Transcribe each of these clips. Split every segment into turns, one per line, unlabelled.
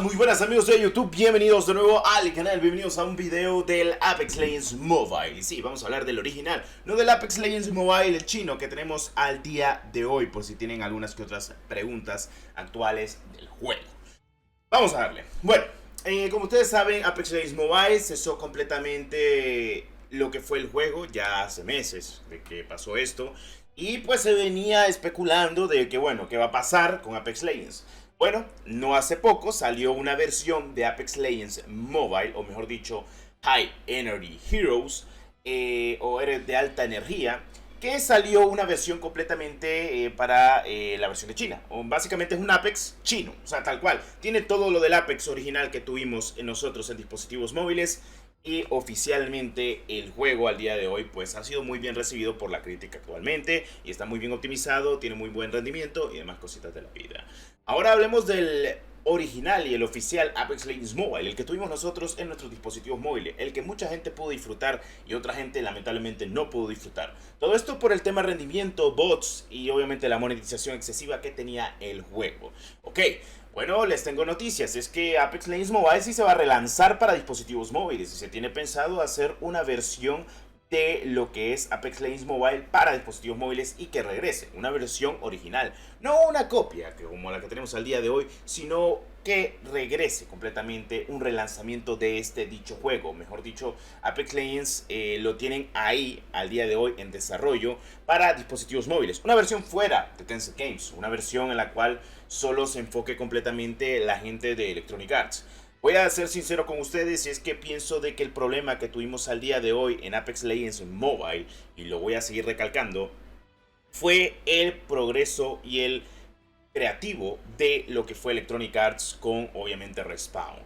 Muy buenas amigos de YouTube, bienvenidos de nuevo al canal, bienvenidos a un video del Apex Legends Mobile. Y sí, vamos a hablar del original, no del Apex Legends Mobile, el chino que tenemos al día de hoy, por si tienen algunas que otras preguntas actuales del juego. Vamos a darle. Bueno, como ustedes saben, Apex Legends Mobile cesó completamente lo que fue el juego ya hace meses de que pasó esto. Y pues se venía especulando de que, bueno, ¿qué va a pasar con Apex Legends? Bueno, no hace poco salió una versión de Apex Legends Mobile, o mejor dicho, High Energy Heroes, o de alta energía, que salió una versión completamente para la versión de China. O básicamente es un Apex chino, o sea, tal cual. Tiene todo lo del Apex original que tuvimos en nosotros en dispositivos móviles. Y oficialmente el juego al día de hoy pues ha sido muy bien recibido por la crítica actualmente. Y está muy bien optimizado, tiene muy buen rendimiento y demás cositas de la vida. Ahora hablemos del original y el oficial Apex Legends Mobile, el que tuvimos nosotros en nuestros dispositivos móviles, el que mucha gente pudo disfrutar y otra gente lamentablemente no pudo disfrutar. Todo esto por el tema rendimiento, bots y obviamente la monetización excesiva que tenía el juego. Ok, bueno, les tengo noticias, es que Apex Legends Mobile sí se va a relanzar para dispositivos móviles y se tiene pensado hacer una versión de lo que es Apex Legends Mobile para dispositivos móviles y que regrese, una versión original, no una copia que como la que tenemos al día de hoy, sino que regrese completamente un relanzamiento de este dicho juego. Mejor dicho, Apex Legends lo tienen ahí al día de hoy en desarrollo para dispositivos móviles, una versión fuera de Tencent Games, una versión en la cual solo se enfoque completamente la gente de Electronic Arts. Voy a ser sincero con ustedes y es que pienso de que el problema que tuvimos al día de hoy en Apex Legends Mobile, y lo voy a seguir recalcando, fue el progreso y el creativo de lo que fue Electronic Arts con obviamente Respawn.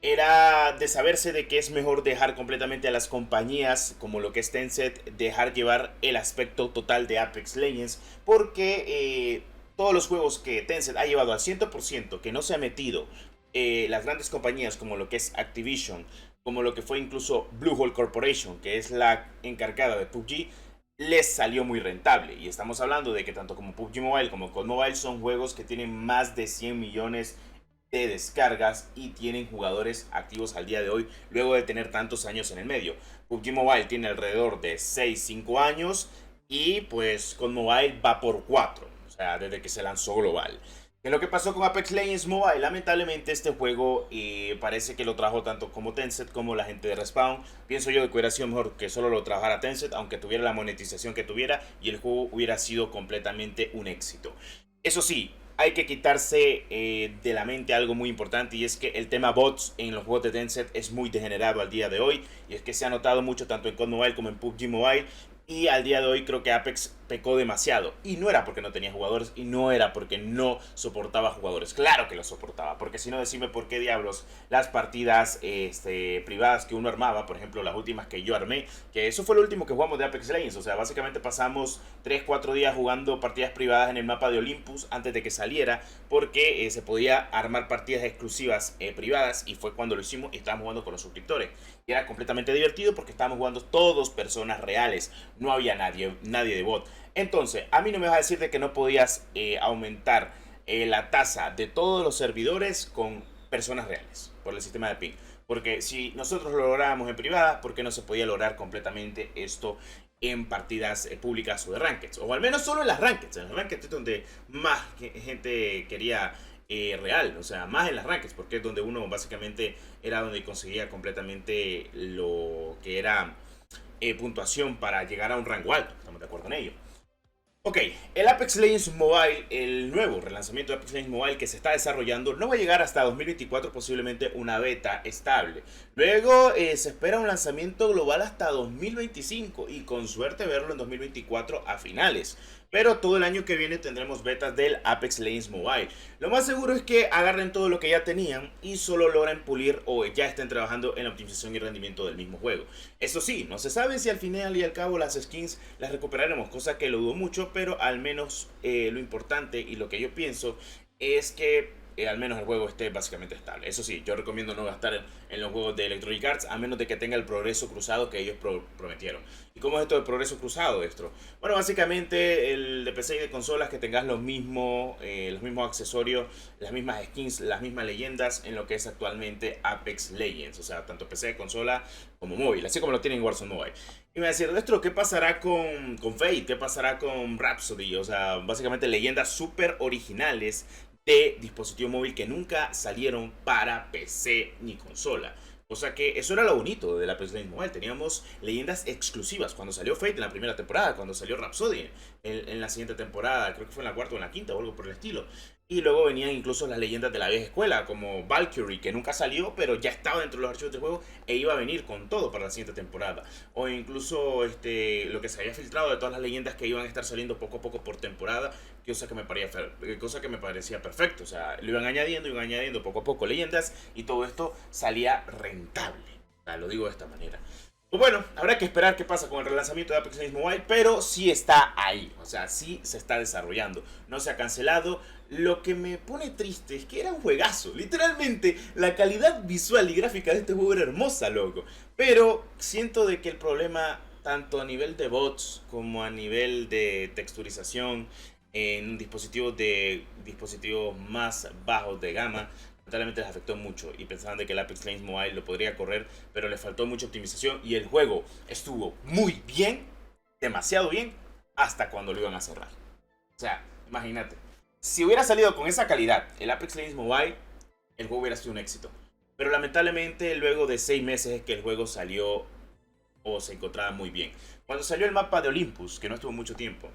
Era de saberse de que es mejor dejar completamente a las compañías como lo que es Tencent, dejar llevar el aspecto total de Apex Legends, porque todos los juegos que Tencent ha llevado al 100%, que no se ha metido las grandes compañías como lo que es Activision, como lo que fue incluso Bluehole Corporation, que es la encargada de PUBG, les salió muy rentable. Y estamos hablando de que tanto como PUBG Mobile como COD Mobile son juegos que tienen más de 100 millones de descargas y tienen jugadores activos al día de hoy luego de tener tantos años en el medio. PUBG Mobile tiene alrededor de 6-5 años y pues COD Mobile va por 4, o sea, desde que se lanzó global. En lo que pasó con Apex Legends Mobile, lamentablemente este juego parece que lo trajo tanto como Tencent como la gente de Respawn. Pienso yo que hubiera sido mejor que solo lo trabajara Tencent, aunque tuviera la monetización que tuviera y el juego hubiera sido completamente un éxito. Eso sí, hay que quitarse de la mente algo muy importante, y es que el tema bots en los juegos de Tencent es muy degenerado al día de hoy, y es que se ha notado mucho tanto en COD Mobile como en PUBG Mobile. Y al día de hoy creo que Apex pecó demasiado. Y no era porque no tenía jugadores, y no era porque no soportaba jugadores. Claro que lo soportaba, porque si no, decime por qué diablos las partidas privadas que uno armaba, por ejemplo las últimas que yo armé, que eso fue lo último que jugamos de Apex Legends. O sea, básicamente pasamos 3-4 días jugando partidas privadas en el mapa de Olympus antes de que saliera, porque se podía armar partidas exclusivas privadas, y fue cuando lo hicimos y estábamos jugando con los suscriptores. Y era completamente divertido porque estábamos jugando todos personas reales, no había nadie de bot. Entonces, a mí no me vas a decir de que no podías aumentar la tasa de todos los servidores con personas reales por el sistema de ping. Porque si nosotros lo lográbamos en privada, ¿por qué no se podía lograr completamente esto en partidas públicas o de rankeds? O al menos solo en las rankeds. En las rankeds es donde más gente quería real, o sea, más en las rankeds, porque es donde uno básicamente era donde conseguía completamente lo que era puntuación para llegar a un rango alto. Estamos de acuerdo en ello. Ok, el Apex Legends Mobile, el nuevo relanzamiento de Apex Legends Mobile que se está desarrollando, no va a llegar hasta 2024, posiblemente una beta estable. Luego se espera un lanzamiento global hasta 2025 y con suerte verlo en 2024 a finales. Pero todo el año que viene tendremos betas del Apex Legends Mobile. Lo más seguro es que agarren todo lo que ya tenían y solo logren pulir o ya estén trabajando en la optimización y rendimiento del mismo juego. Eso sí, no se sabe si al final y al cabo las skins las recuperaremos, cosa que lo dudo mucho, pero al menos lo importante y lo que yo pienso es que al menos el juego esté básicamente estable. Eso sí, yo recomiendo no gastar en los juegos de Electronic Arts a menos de que tenga el progreso cruzado que ellos prometieron. ¿Y cómo es esto de progreso cruzado, Destro? Bueno, básicamente el de PC y de consolas que tengas los mismos accesorios, las mismas skins, las mismas leyendas en lo que es actualmente Apex Legends. O sea, tanto PC, consola como móvil, así como lo tienen Warzone Mobile. Y me va a decir, Destro, ¿qué pasará con Fate? ¿Qué pasará con Rhapsody? O sea, básicamente leyendas súper originales de dispositivo móvil que nunca salieron para PC ni consola. O sea que eso era lo bonito de la PlayStation Mobile. Teníamos leyendas exclusivas. Cuando salió Fate en la primera temporada, cuando salió Rhapsody en la siguiente temporada, creo que fue en la cuarta o en la quinta o algo por el estilo. Y luego venían incluso las leyendas de la vieja escuela, como Valkyrie, que nunca salió, pero ya estaba dentro de los archivos del juego e iba a venir con todo para la siguiente temporada. O incluso lo que se había filtrado de todas las leyendas que iban a estar saliendo poco a poco por temporada, cosa que me parecía perfecto. O sea, lo iban añadiendo poco a poco leyendas y todo esto salía rentable. O sea, lo digo de esta manera. Pues bueno, habrá que esperar qué pasa con el relanzamiento de Apex Legends Mobile, pero sí está ahí, o sea, sí se está desarrollando, no se ha cancelado. Lo que me pone triste es que era un juegazo, literalmente la calidad visual y gráfica de este juego era hermosa, loco. Pero siento de que el problema, tanto a nivel de bots como a nivel de texturización en dispositivos más bajos de gama, lamentablemente les afectó mucho y pensaban de que el Apex Legends Mobile lo podría correr, pero le faltó mucha optimización y el juego estuvo muy bien, demasiado bien, hasta cuando lo iban a cerrar. O sea, imagínate, si hubiera salido con esa calidad el Apex Legends Mobile, el juego hubiera sido un éxito. Pero lamentablemente luego de 6 meses es que el juego salió o se encontraba muy bien. Cuando salió el mapa de Olympus, que no estuvo mucho tiempo,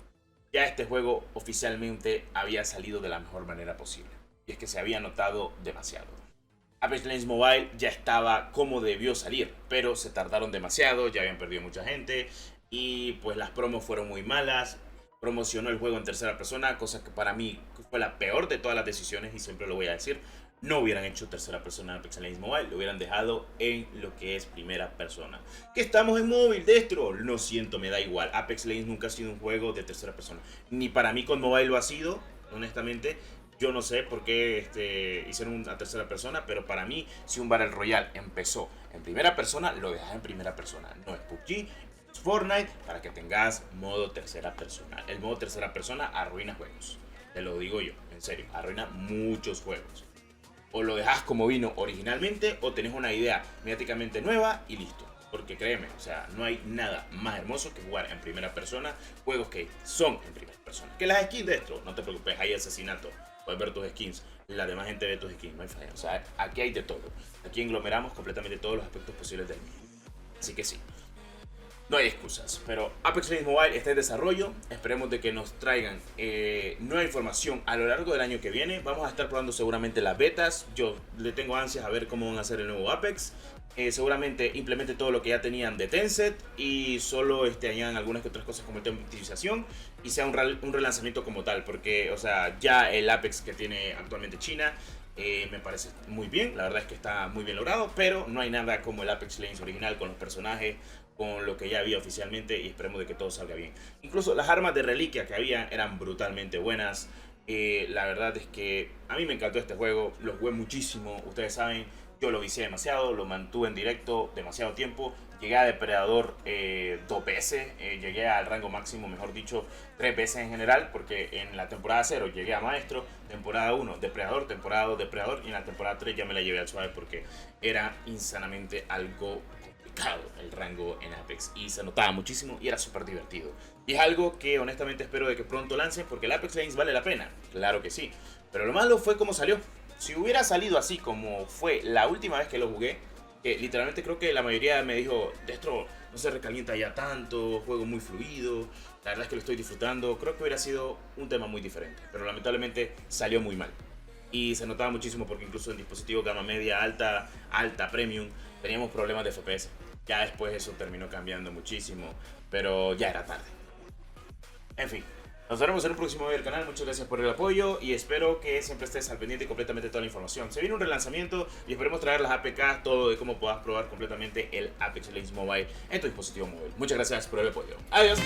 ya este juego oficialmente había salido de la mejor manera posible. Y es que se había notado demasiado. Apex Legends Mobile ya estaba como debió salir, pero se tardaron demasiado, ya habían perdido mucha gente y pues las promos fueron muy malas. Promocionó el juego en tercera persona, cosa que para mí fue la peor de todas las decisiones y siempre lo voy a decir. No hubieran hecho tercera persona en Apex Legends Mobile, lo hubieran dejado en lo que es primera persona. Que estamos en móvil, Destro, lo siento, me da igual. Apex Legends nunca ha sido un juego de tercera persona. Ni para mí con mobile lo ha sido, honestamente. Yo no sé por qué hicieron una tercera persona, pero para mí, si un Battle Royale empezó en primera persona, lo dejas en primera persona. No es PUBG, es Fortnite, para que tengas modo tercera persona. El modo tercera persona arruina juegos. Te lo digo yo, en serio, arruina muchos juegos. O lo dejas como vino originalmente, o tenés una idea mediáticamente nueva y listo. Porque créeme, o sea, no hay nada más hermoso que jugar en primera persona juegos que son en primera persona. Que las skins de esto, no te preocupes, hay asesinato. Puedes ver tus skins, la demás gente ve tus skins, no hay falla. O sea, aquí hay de todo. Aquí englomeramos completamente todos los aspectos posibles del mismo. Así que sí, no hay excusas. Pero Apex Legends Mobile está en desarrollo. Esperemos de que nos traigan nueva información a lo largo del año que viene. Vamos a estar probando seguramente las betas. Yo le tengo ansias a ver cómo van a hacer el nuevo Apex. Seguramente implemente todo lo que ya tenían de Tencent y solo añadan algunas que otras cosas como el tema de utilización y sea un relanzamiento como tal, porque o sea, ya el Apex que tiene actualmente China me parece muy bien, la verdad es que está muy bien logrado, pero no hay nada como el Apex Legends original con los personajes, con lo que ya había oficialmente y esperemos de que todo salga bien. Incluso las armas de reliquia que había eran brutalmente buenas. La verdad es que a mí me encantó este juego, lo jugué muchísimo, ustedes saben. Yo lo vicié demasiado, lo mantuve en directo demasiado tiempo. Llegué a Depredador 2 veces, llegué al rango máximo, mejor dicho, 3 veces en general, porque en la temporada 0 llegué a Maestro, temporada 1 Depredador, temporada 2 Depredador y en la temporada 3 ya me la llevé al suave porque era insanamente algo complicado el rango en Apex y se notaba muchísimo y era súper divertido. Y es algo que honestamente espero de que pronto lancen porque el Apex Legends vale la pena, claro que sí, pero lo malo fue como salió. Si hubiera salido así como fue la última vez que lo jugué, que literalmente creo que la mayoría me dijo, Destro, no se recalienta ya tanto, juego muy fluido, la verdad es que lo estoy disfrutando, creo que hubiera sido un tema muy diferente, pero lamentablemente salió muy mal. Y se notaba muchísimo porque incluso en dispositivos gama media, alta, premium, teníamos problemas de FPS. Ya después eso terminó cambiando muchísimo, pero ya era tarde. En fin. Nos veremos en un próximo video del canal, muchas gracias por el apoyo y espero que siempre estés al pendiente y completamente toda la información. Se viene un relanzamiento y esperemos traer las APK, todo de cómo puedas probar completamente el Apex Legends Mobile en tu dispositivo móvil. Muchas gracias por el apoyo. Adiós.